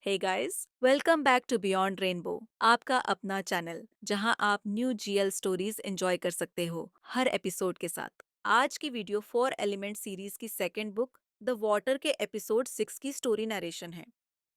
Hey guys, welcome back to Beyond Rainbow, आपका अपना channel जहां आप न्यू जीएल स्टोरीज एंजॉय कर सकते हो हर एपिसोड के साथ। आज की वीडियो 4 एलिमेंट सीरीज की सेकंड बुक द वाटर के एपिसोड 6 की स्टोरी नरेशन है।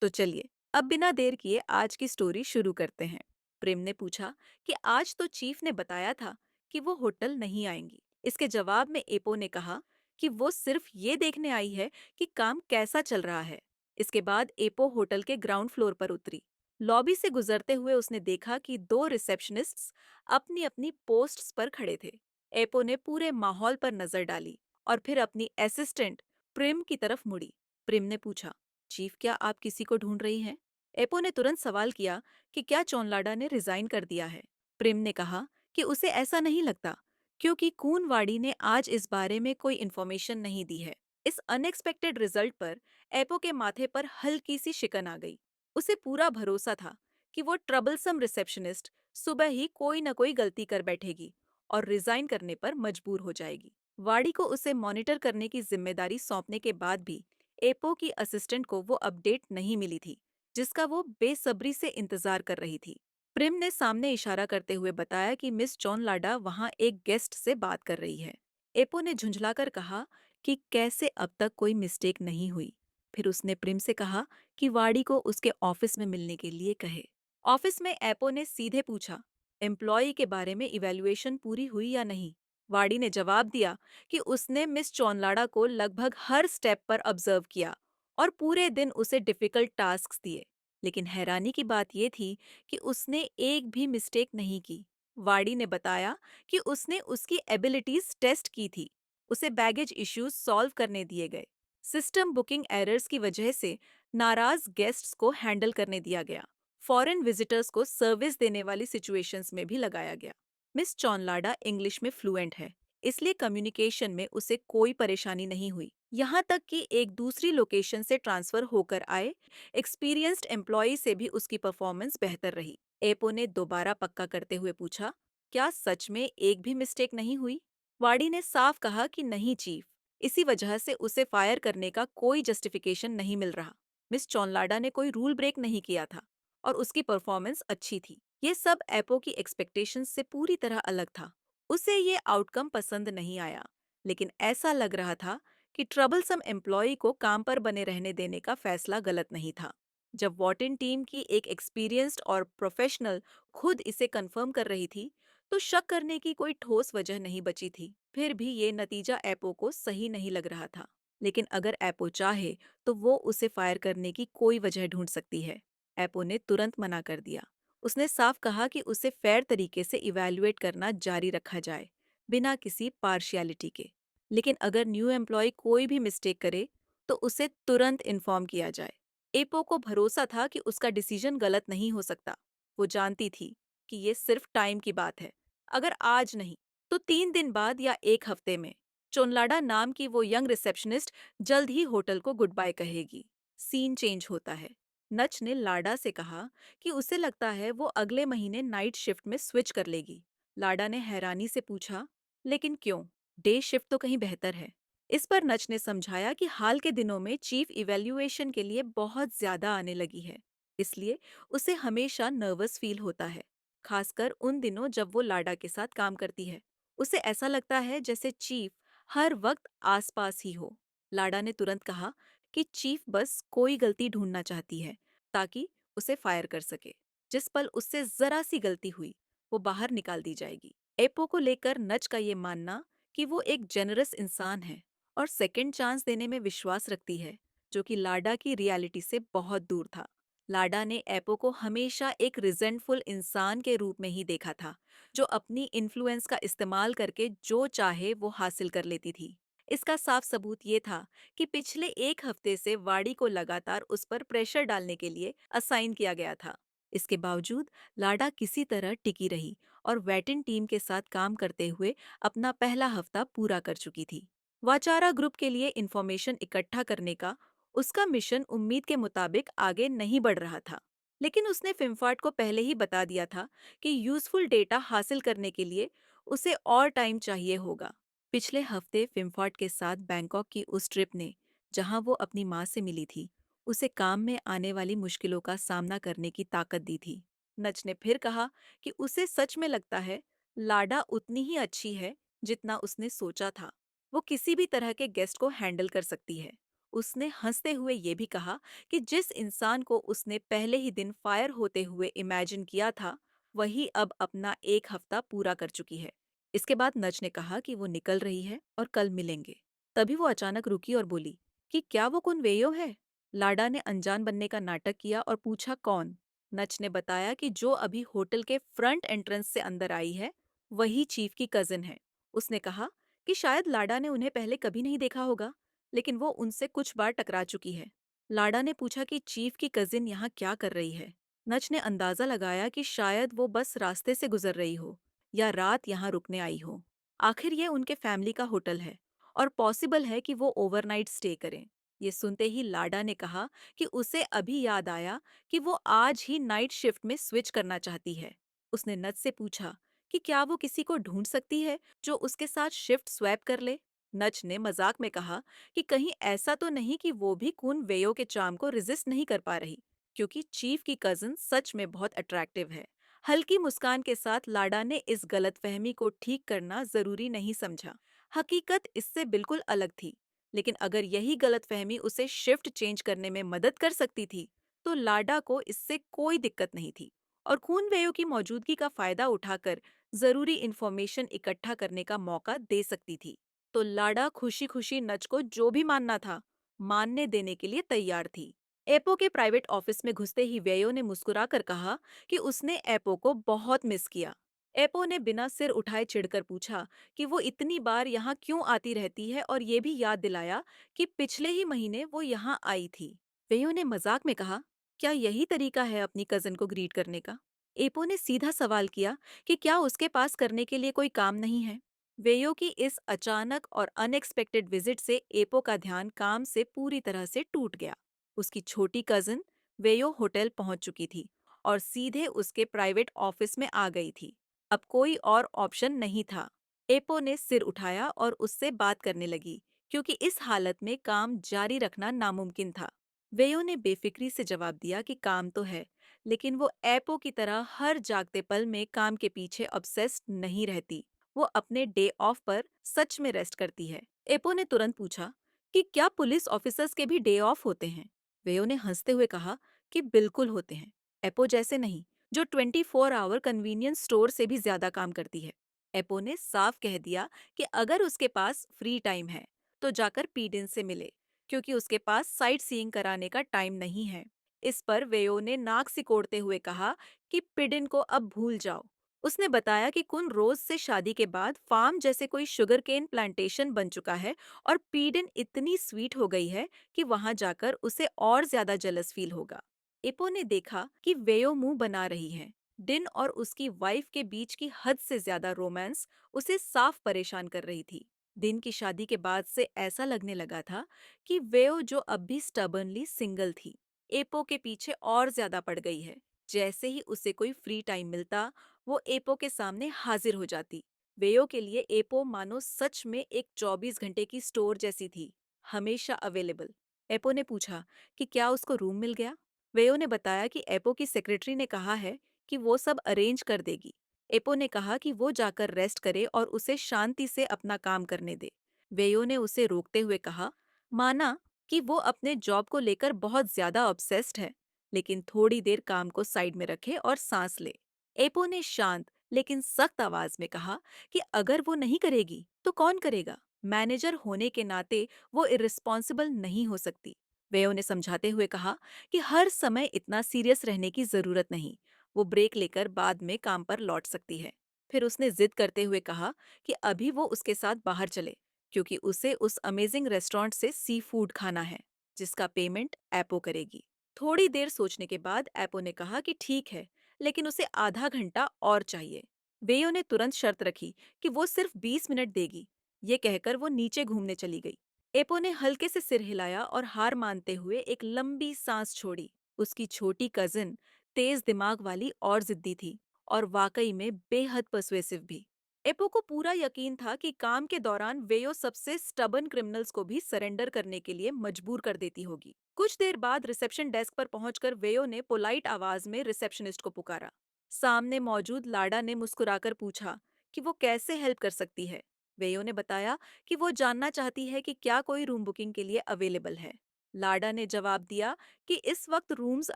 तो चलिए अब बिना देर किए आज की स्टोरी शुरू करते हैं। प्रेम ने पूछा कि आज तो चीफ ने बताया था कि वो होटल नहीं आएंगी। इसके जवाब में एपो ने कहा कि वो सिर्फ ये देखने आई है कि काम कैसा चल रहा है। इसके बाद एपो होटल के ग्राउंड फ्लोर पर उतरी। लॉबी से गुजरते हुए उसने देखा कि दो रिसेप्शनिस्ट्स अपनी अपनी पोस्ट्स पर खड़े थे। एपो ने पूरे माहौल पर नजर डाली और फिर अपनी असिस्टेंट प्रिम की तरफ मुड़ी। प्रिम ने पूछा, चीफ क्या आप किसी को ढूंढ रही हैं? एपो ने तुरंत सवाल किया कि क्या चोनलाडा ने रिजाइन कर दिया है। प्रिम ने कहा कि उसे ऐसा नहीं लगता, क्योंकि कूनवाड़ी ने आज इस बारे में कोई इन्फॉर्मेशन नहीं दी है। इस अनएक्सपेक्टेड रिजल्ट पर एपो के माथे पर हल्की सी शिकन आ गई। उसे पूरा भरोसा था कि वो ट्रबलसम रिसेप्शनिस्ट सुबह ही कोई न कोई गलती कर बैठेगी और रिजाइन करने पर मजबूर हो जाएगी। वाडी को उसे मॉनिटर करने की जिम्मेदारी सौंपने के बाद भी एपो की असिस्टेंट को वो अपडेट नहीं मिली थी, जिसका वो बेसब्री से इंतजार कर रही थी। प्रिम ने सामने इशारा करते हुए बताया कि मिस जॉन लाडा वहां एक गेस्ट से बात कर रही है। एपो ने झुंझलाकर कहा कि कैसे अब तक कोई मिस्टेक नहीं हुई। फिर उसने प्रिम से कहा कि वाडी को उसके ऑफिस में मिलने के लिए कहे। ऑफिस में एपो ने सीधे पूछा, एम्प्लॉई के बारे में इवैल्यूएशन पूरी हुई या नहीं? वाडी ने जवाब दिया कि उसने मिस चौनलाडा को लगभग हर स्टेप पर ऑब्जर्व किया और पूरे दिन उसे डिफिकल्ट टास्क्स दिए। लेकिन हैरानी की बात यह थी कि उसने एक भी मिस्टेक नहीं की। वाडी ने बताया कि उसने उसकी एबिलिटीज टेस्ट की थी। उसे बैगेज इश्यूज सॉल्व करने दिए गए। सिस्टम बुकिंग एरर्स की वजह से नाराज गेस्ट्स को हैंडल करने दिया गया। फॉरेन विजिटर्स को सर्विस देने वाली सिचुएशंस में भी लगाया गया। मिस चौनलाडा इंग्लिश में फ्लुएंट है, इसलिए कम्युनिकेशन में उसे कोई परेशानी नहीं हुई। यहाँ तक कि एक दूसरी लोकेशन से ट्रांसफर होकर आए एक्सपीरियंस्ड एम्प्लॉय से भी उसकी परफॉर्मेंस बेहतर रही। एपो ने दोबारा पक्का करते हुए पूछा, क्या सच में एक भी मिस्टेक नहीं हुई? वाडी ने साफ कहा कि नहीं चीफ, इसी वजह से उसे फायर करने का कोई जस्टिफिकेशन नहीं मिल रहा। मिस चौनलाडा ने कोई रूल ब्रेक नहीं किया था और उसकी परफॉर्मेंस अच्छी थी। ये सब एपो की एक्सपेक्टेशंस से पूरी तरह अलग था। उसे ये आउटकम पसंद नहीं आया, लेकिन ऐसा लग रहा था कि ट्रबलसम एम्प्लॉय को काम पर बने रहने देने का फैसला गलत नहीं था। जब वॉटिन टीम की एक एक्सपीरियंस्ड और प्रोफेशनल खुद इसे कंफर्म कर रही थी, तो शक करने की कोई ठोस वजह नहीं बची थी। फिर भी ये नतीजा एपो को सही नहीं लग रहा था। लेकिन अगर एपो चाहे तो वो उसे फायर करने की कोई वजह ढूंढ सकती है। एपो ने तुरंत मना कर दिया। उसने साफ कहा कि उसे फेयर तरीके से इवैल्यूएट करना जारी रखा जाए, बिना किसी पार्शियलिटी के। लेकिन अगर न्यू एम्प्लॉय कोई भी मिस्टेक करे तो उसे तुरंत इन्फॉर्म किया जाए। एपो को भरोसा था कि उसका डिसीजन गलत नहीं हो सकता। वो जानती थी कि ये सिर्फ टाइम की बात है। अगर आज नहीं तो 3 दिन बाद या एक हफ्ते में चोनलाडा नाम की वो यंग रिसेप्शनिस्ट जल्द ही होटल को गुड बाय कहेगी। सीन चेंज होता है। नच ने लाडा से कहा कि उसे लगता है वो अगले महीने नाइट शिफ्ट में स्विच कर लेगी। लाडा ने हैरानी से पूछा, लेकिन क्यों? डे शिफ्ट तो कहीं बेहतर है। इस पर नच ने समझाया कि हाल के दिनों में चीफ इवैल्यूएशन के लिए बहुत ज्यादा आने लगी है, इसलिए उसे हमेशा नर्वस फील होता है, खासकर उन दिनों जब वो लाडा के साथ काम करती है। उसे ऐसा लगता है जैसे चीफ हर वक्त आसपास ही हो। लाडा ने तुरंत कहा कि चीफ बस कोई गलती ढूंढना चाहती है ताकि उसे फायर कर सके। जिस पल उससे जरा सी गलती हुई, वो बाहर निकाल दी जाएगी। एपो को लेकर नच का ये मानना कि वो एक जेनरस इंसान है और सेकंड चांस देने में विश्वास रखती है, जो कि लाडा की रियलिटी से बहुत दूर था। लाडा ने एपो को हमेशा एक रिजेंटफुल इंसान के रूप में ही देखा था, जो अपनी इन्फ्लुएंस का इस्तेमाल करके जो चाहे वो हासिल कर लेती थी। इसका साफ सबूत ये था कि पिछले एक हफ्ते से वाडी को लगातार उस पर प्रेशर डालने के लिए असाइन किया गया था। इसके बावजूद लाडा किसी तरह टिकी रही और वेटिन टीम के साथ काम करते हुए अपना पहला हफ्ता पूरा कर चुकी थी। वाचारा ग्रुप के लिए इंफॉर्मेशन इकट्ठा करने का उसका मिशन उम्मीद के मुताबिक आगे नहीं बढ़ रहा था। लेकिन उसने फिम्फार्ट को पहले ही बता दिया था कि यूजफुल डेटा हासिल करने के लिए उसे और टाइम चाहिए होगा। पिछले हफ्ते फिम्फार्ट के साथ बैंकॉक की उस ट्रिप ने, जहां वो अपनी माँ से मिली थी, उसे काम में आने वाली मुश्किलों का सामना करने की ताकत दी थी। नच ने फिर कहा कि उसे सच में लगता है लाडा उतनी ही अच्छी है जितना उसने सोचा था। वो किसी भी तरह के गेस्ट को हैंडल कर सकती है। उसने हंसते हुए ये भी कहा कि जिस इंसान को उसने पहले ही दिन फायर होते हुए इमेजिन किया था, वही अब अपना एक हफ्ता पूरा कर चुकी है। इसके बाद नच ने कहा कि वो निकल रही है और कल मिलेंगे। तभी वो अचानक रुकी और बोली कि क्या वो कुनवेयो है? लाडा ने अनजान बनने का नाटक किया और पूछा कौन? नच ने बताया कि जो अभी होटल के फ्रंट एंट्रेंस से अंदर आई है, वही चीफ की कजिन है। उसने कहा कि शायद लाडा ने उन्हें पहले कभी नहीं देखा होगा, लेकिन वो उनसे कुछ बार टकरा चुकी है। लाडा ने पूछा कि चीफ की कजिन यहाँ क्या कर रही है? नच ने अंदाजा लगाया कि शायद वो बस रास्ते से गुजर रही हो या रात यहाँ रुकने आई हो। आखिर ये उनके फैमिली का होटल है और पॉसिबल है कि वो ओवरनाइट स्टे करें। ये सुनते ही लाडा ने कहा कि उसे अभी याद आया कि वो आज ही नाइट शिफ्ट में स्विच करना चाहती है। उसने नच से पूछा कि क्या वो किसी को ढूंढ सकती है जो उसके साथ शिफ्ट स्वैप कर ले। नच ने मजाक में कहा कि कहीं ऐसा तो नहीं कि वो भी कुन वेयो के चार्म को रेजिस्ट नहीं कर पा रही, क्योंकि चीफ की कजिन सच में बहुत अट्रैक्टिव है। हल्की मुस्कान के साथ लाडा ने इस गलतफहमी को ठीक करना जरूरी नहीं समझा। हकीकत इससे बिल्कुल अलग थी, लेकिन अगर यही गलतफहमी उसे शिफ्ट चेंज करने में मदद कर सकती थी, तो लाडा को इससे कोई दिक्कत नहीं थी और खूनवेयों की मौजूदगी का फायदा उठाकर जरूरी इंफॉर्मेशन इकट्ठा करने का मौका दे सकती थी। तो लाडा खुशी खुशी नच को जो भी मानना था, मानने देने के लिए तैयार थी। एपो के प्राइवेट ऑफिस में घुसते ही वेयो ने मुस्कुराकर कहा कि उसने एपो को बहुत मिस किया। एपो ने बिना सिर उठाए चिढ़कर पूछा कि वो इतनी बार यहाँ क्यों आती रहती है और ये भी याद दिलाया कि पिछले ही महीने वो यहाँ आई थी। वेयो ने मजाक में कहा, क्या यही तरीका है अपनी कजिन को ग्रीट करने का? एपो ने सीधा सवाल किया कि क्या उसके पास करने के लिए कोई काम नहीं है? वेयो की इस अचानक और अनएक्सपेक्टेड विजिट से एपो का ध्यान काम से पूरी तरह से टूट गया। उसकी छोटी कजिन वेयो होटल पहुंच चुकी थी और सीधे उसके प्राइवेट ऑफिस में आ गई थी। अब कोई और ऑप्शन नहीं था। एपो ने सिर उठाया और उससे बात करने लगी, क्योंकि इस हालत में काम जारी रखना नामुमकिन था। वेयो ने बेफिक्री से जवाब दिया कि काम तो है, लेकिन वो एपो की तरह हर जागते पल में काम के पीछे ऑब्सेस्ड नहीं रहती। वो अपने डे ऑफ पर सच में रेस्ट करती है। एपो ने तुरंत पूछा कि क्या पुलिस ऑफिसर्स के भी डे ऑफ होते हैं? वेयो ने हंसते हुए कहा कि बिल्कुल होते हैं, एपो जैसे नहीं, जो 24 आवर कन्वीनियंस स्टोर से भी ज्यादा काम करती है। एपो ने साफ कह दिया कि अगर उसके पास फ्री टाइम है तो जाकर पीडिन से मिले, क्योंकि उसके पास साइट सीइंग कराने का टाइम नहीं है। इस पर वेयो ने नाक सिकोड़ते हुए कहा कि पिडिन को अब भूल जाओ। उसने बताया कि कुन रोज से शादी के बाद फार्म जैसे कोई शुगर केन प्लांटेशन बन चुका है और पीडिन इतनी स्वीट हो गई है कि वहां जाकर उसे और ज्यादा जलस फील होगा। एपो ने देखा कि वेयो मुंह बना रही है। डिन और उसकी वाइफ के बीच की हद से ज्यादा रोमांस उसे साफ परेशान कर रही थी। दिन की शादी के बाद से ऐसा लगने लगा था कि वेयो, जो अब भी स्टबर्नली सिंगल थी, एपो के पीछे और ज्यादा पड़ गई है। जैसे ही उसे कोई फ्री टाइम मिलता, वो एपो के सामने हाजिर हो जाती। वेयो के लिए एपो मानो सच में एक 24 घंटे की स्टोर जैसी थी, हमेशा अवेलेबल। एपो ने पूछा कि क्या उसको रूम मिल गया। वेयो ने बताया कि एपो की सेक्रेटरी ने कहा है कि वो सब अरेंज कर देगी। एपो ने कहा कि वो जाकर रेस्ट करे और उसे शांति से अपना काम करने दे। वेयो ने उसे रोकते हुए कहा, माना कि वो अपने जॉब को लेकर बहुत ज्यादा ऑब्सेस्ड है, लेकिन थोड़ी देर काम को साइड में रखे और सांस ले। एपो ने शांत लेकिन सख्त आवाज में कहा कि अगर वो नहीं करेगी तो कौन करेगा? मैनेजर होने के नाते वो इर्रिस्पॉन्सिबल नहीं हो सकती। वेयो ने समझाते हुए कहा कि हर समय इतना सीरियस रहने की जरूरत नहीं, वो ब्रेक लेकर बाद में काम पर लौट सकती है। फिर उसने जिद करते हुए कहा कि अभी वो उसके साथ बाहर चले, क्योंकि उसे उस अमेजिंग रेस्टोरेंट से सी फूड खाना है, जिसका पेमेंट एपो करेगी। थोड़ी देर सोचने के बाद एपो ने कहा कि ठीक है, लेकिन उसे आधा घंटा और चाहिए। वेयो ने तुरंत शर्त रखी कि वो सिर्फ 20 मिनट देगी। ये कहकर वो नीचे घूमने चली गई। एपो ने हल्के से सिर हिलाया और हार मानते हुए एक लंबी सांस छोड़ी। उसकी छोटी कजिन तेज दिमाग वाली और जिद्दी थी और वाकई में बेहद पर्सुएसिव भी। एपो को पूरा यकीन था कि काम के दौरान वेयो सबसे स्टबन क्रिमिनल्स को भी सरेंडर करने के लिए मजबूर कर देती होगी। कुछ देर बाद रिसेप्शन डेस्क पर पहुंचकर वेयो ने पोलाइट आवाज में रिसेप्शनिस्ट को पुकारा। सामने मौजूद लाडा ने मुस्कुराकर पूछा कि वो कैसे हेल्प कर सकती है। वेयो ने बताया कि वो जानना चाहती है कि क्या कोई रूम बुकिंग के लिए अवेलेबल है। लाडा ने जवाब दिया कि इस वक्त रूम्स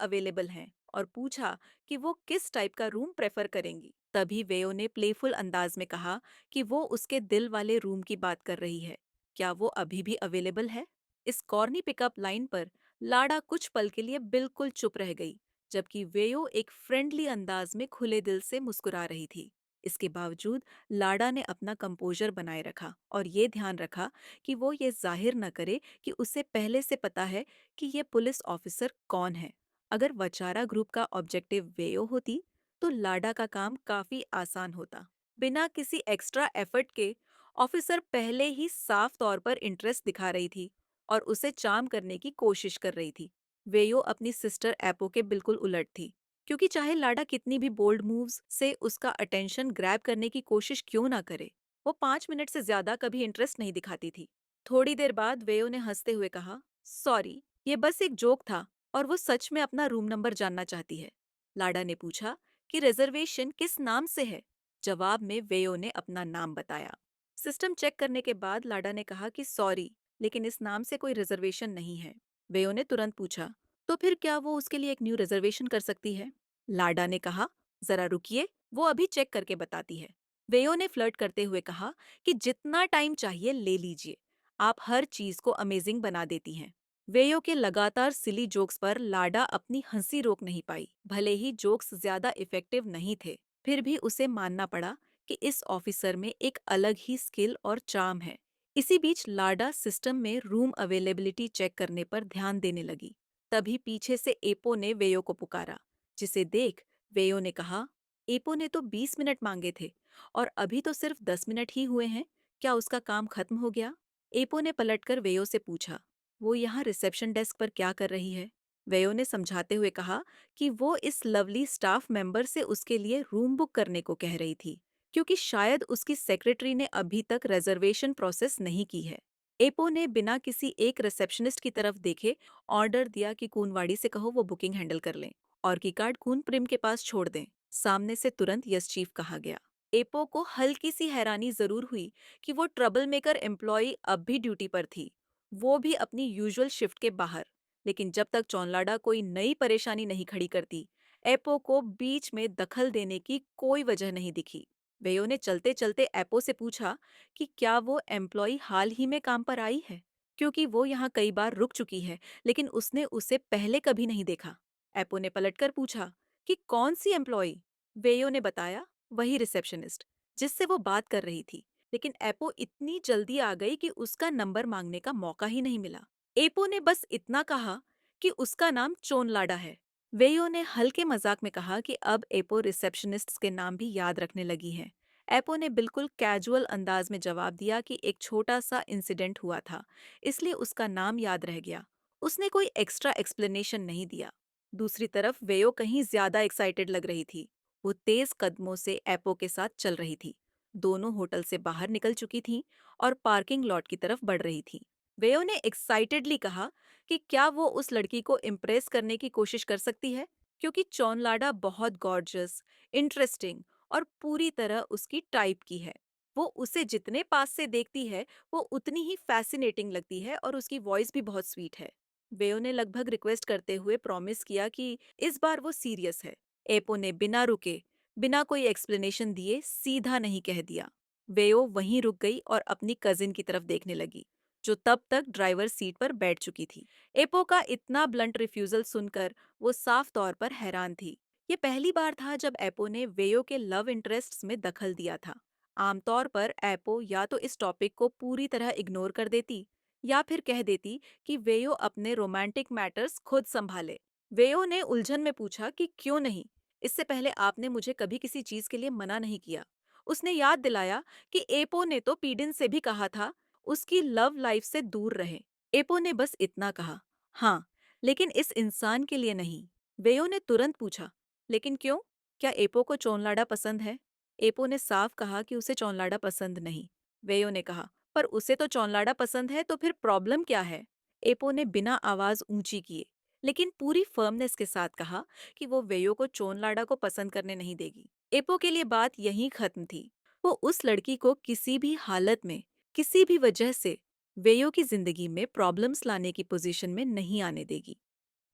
अवेलेबल हैं और पूछा कि वो किस टाइप का रूम प्रेफर करेंगी। तभी वेयो ने प्लेफुल अंदाज में कहा कि वो उसके दिल वाले रूम की बात कर रही है। क्या वो अभी भी अवेलेबल है? इस कॉर्नी पिकअप लाइन पर लाडा कुछ पल के लिए बिल्कुल चुप रह गई, जबकि वेयो एक फ्रेंडली अंदाज में खुले दिल से मुस्कुरा रही थी। इसके बावजूद लाडा ने अपना कंपोजर बनाए रखा और ये ध्यान रखा कि वो ये जाहिर न करे कि उसे पहले से पता है कि ये पुलिस ऑफिसर कौन है। अगर वचारा ग्रुप का ऑब्जेक्टिव वेयो होती तो लाडा का काम काफी आसान होता। बिना किसी एक्स्ट्रा एफर्ट के ऑफिसर पहले ही साफ तौर पर इंटरेस्ट दिखा रही थी और उसे चार्म करने की कोशिश कर रही थी। वेयो अपनी सिस्टर एपो के बिल्कुल उलट थी, क्योंकि चाहे लाडा कितनी भी बोल्ड मूव्स से उसका अटेंशन ग्रैब करने की कोशिश क्यों ना करे, वो 5 मिनट से ज्यादा कभी इंटरेस्ट नहीं दिखाती थी। थोड़ी देर बाद वेयो ने हंसते हुए कहा, सॉरी, ये बस एक जोक था और वो सच में अपना रूम नंबर जानना चाहती है। लाडा ने पूछा कि रिजर्वेशन किस नाम से है। जवाब में वेयो ने अपना नाम बताया। सिस्टम चेक करने के बाद लाडा ने कहा कि सॉरी, लेकिन इस नाम से कोई रिजर्वेशन नहीं है। वेयो ने तुरंत पूछा, तो फिर क्या वो उसके लिए एक न्यू रिजर्वेशन कर सकती है? लाडा ने कहा, जरा रुकिए, वो अभी चेक करके बताती है। वेयो ने फ्लर्ट करते हुए कहा कि जितना टाइम चाहिए ले लीजिए, आप हर चीज को अमेजिंग बना देती हैं। वेयो के लगातार सिली जोक्स पर लाडा अपनी हंसी रोक नहीं पाई। भले ही जोक्स ज्यादा इफेक्टिव नहीं थे, फिर भी उसे मानना पड़ा कि इस ऑफिसर में एक अलग ही स्किल और चार्म है। इसी बीच लाडा सिस्टम में रूम अवेलेबिलिटी चेक करने पर ध्यान देने लगी। तभी पीछे से एपो ने वेयो को पुकारा, जिसे देख वेयो ने कहा, एपो ने तो 20 मिनट मांगे थे और अभी तो सिर्फ 10 मिनट ही हुए हैं। क्या उसका काम खत्म हो गया? एपो ने पलटकर वेयो से पूछा, वो यहाँ रिसेप्शन डेस्क पर क्या कर रही है? वेयो ने समझाते हुए कहा कि वो इस लवली स्टाफ मेंबर से उसके लिए रूम बुक करने को कह रही थी, क्योंकि शायद उसकी सेक्रेटरी ने अभी तक रिजर्वेशन प्रोसेस नहीं की है। एपो ने बिना किसी एक रिसेप्शनिस्ट की तरफ देखे ऑर्डर दिया कि कूनवाड़ी से कहो वो बुकिंग हैंडल कर लें और की कार्ड कून प्रिम के पास छोड़ दें। सामने से तुरंत यस चीफ कहा गया। एपो को हल्की सी हैरानी जरूर हुई कि वो ट्रबल मेकर एम्प्लॉय अब भी ड्यूटी पर थी, वो भी अपनी यूजुअल शिफ्ट के बाहर। लेकिन जब तक चौनलाडा कोई नई परेशानी नहीं खड़ी करती, एपो को बीच में दखल देने की कोई वजह नहीं दिखी। वेयो ने चलते चलते एपो से पूछा कि क्या वो एम्प्लॉय हाल ही में काम पर आई है, क्योंकि वो यहाँ कई बार रुक चुकी है, लेकिन उसने उसे पहले कभी नहीं देखा। एपो ने पलटकर पूछा कि कौन सी एम्प्लॉय? वेयो ने बताया, वही रिसेप्शनिस्ट जिससे वो बात कर रही थी। लेकिन एपो इतनी जल्दी आ गई कि उसका नंबर मांगने का मौका ही नहीं मिला। एपो ने बस इतना कहा कि उसका नाम चोनलाडा है। वेयो ने हल्के मजाक में कहा कि अब एपो रिसेप्शनिस्ट्स के नाम भी याद रखने लगी है। एपो ने बिल्कुल कैजुअल अंदाज में जवाब दिया कि एक छोटा सा इंसिडेंट हुआ था, इसलिए उसका नाम याद रह गया। उसने कोई एक्स्ट्रा एक्सप्लेनेशन नहीं दिया। दूसरी तरफ वेयो कहीं ज्यादा एक्साइटेड लग रही थी। वो तेज कदमों से एपो के साथ चल रही थी। दोनों होटल से बाहर निकल चुकी थीं और पार्किंग लॉट की तरफ बढ़ रही थी। वेयो ने एक्साइटेडली कहा कि क्या वो उस लड़की को इम्प्रेस करने की कोशिश कर सकती है, क्योंकि चौनलाडा बहुत गॉर्जियस, इंटरेस्टिंग और पूरी तरह उसकी टाइप की है। वो उसे जितने पास से देखती है वो उतनी ही फैसिनेटिंग लगती है और उसकी वॉइस भी बहुत स्वीट है। वेयो ने लगभग रिक्वेस्ट करते हुए प्रॉमिस किया कि इस बार वो सीरियस है। एपो ने बिना रुके, बिना कोई एक्सप्लेनेशन दिए सीधा नहीं कह दिया। वेयो वहीं रुक गई और अपनी कजिन की तरफ देखने लगी, जो तब तक ड्राइवर सीट पर बैठ चुकी थी। एपो का इतना ब्लंट रिफ्यूजल सुनकर वो साफ तौर पर हैरान थी। ये पहली बार था जब एपो ने वेयो के लव इंटरेस्ट्स में दखल दिया था। आमतौर पर एपो या तो इस टॉपिक को पूरी तरह इग्नोर कर देती या फिर कह देती कि वेयो अपने रोमांटिक मैटर्स खुद संभाले। वेयो ने उलझन में पूछा कि क्यों नहीं, इससे पहले आपने मुझे कभी किसी चीज के लिए मना नहीं किया। उसने याद दिलाया कि एपो ने तो पीडिन से भी कहा था उसकी लव लाइफ से दूर रहे। एपो ने बस इतना कहा, हाँ, लेकिन इस इंसान के लिए नहीं। वेयो ने तुरंत पूछा, लेकिन क्यों? क्या एपो को चोनलाडा पसंद है? एपो ने साफ कहा कि उसे चौनलाडा पसंद नहीं। वेयो ने कहा, पर उसे तो चौनलाडा पसंद है, तो फिर प्रॉब्लम क्या है? एपो ने बिना आवाज ऊंची किए लेकिन पूरी फर्मनेस के साथ कहा कि वो वेयो को चोनलाडा को पसंद करने नहीं देगी। एपो के लिए बात यहीं खत्म थी। वो उस लड़की को किसी भी हालत में, किसी भी वजह से वेयो की जिंदगी में प्रॉब्लम्स लाने की पोजीशन में नहीं आने देगी।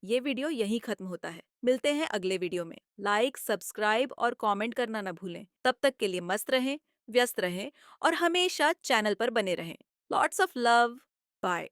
ये वीडियो यहीं खत्म होता है। मिलते हैं अगले वीडियो में। लाइक, सब्सक्राइब और कमेंट करना ना भूलें। तब तक के लिए मस्त रहें, व्यस्त रहें और हमेशा चैनल पर बने रहें। Lots of love. बाय।